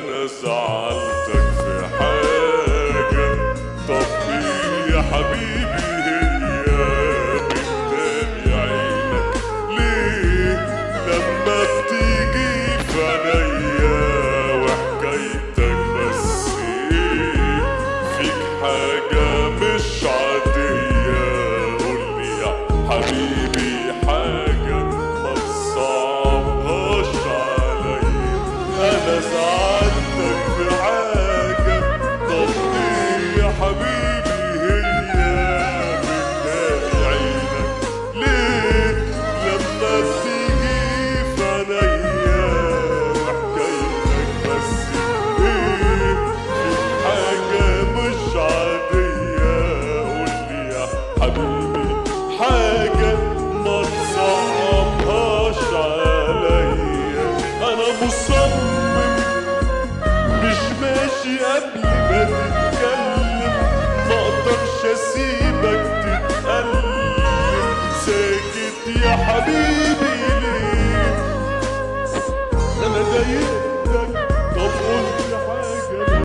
انا زعلتك في حاجة؟ طب ايه يا حبيبي هي بتداري عينك ليه لما بتيجي في عينيا؟ وحكايتك بس ايه فيك حاجة مش عادية؟ قولي يا حبيبي حاجة ما تصعبهاش عليا. انا زعلتك في حاجة؟ طب ايه يا حبيبي هي بتداري عينك ليه لما بتيجي في عينيا؟ وحكايتك بس ايه فيك حاجة مش عادية؟ قولي يا حبيبي حاجة ما تصعبهاش عليا. انا مصمم مش ماشي قبل ما تتكلم، مقدرش اسيبك تتألم. ساكت يا حبيبي ليه؟ انا ضايقت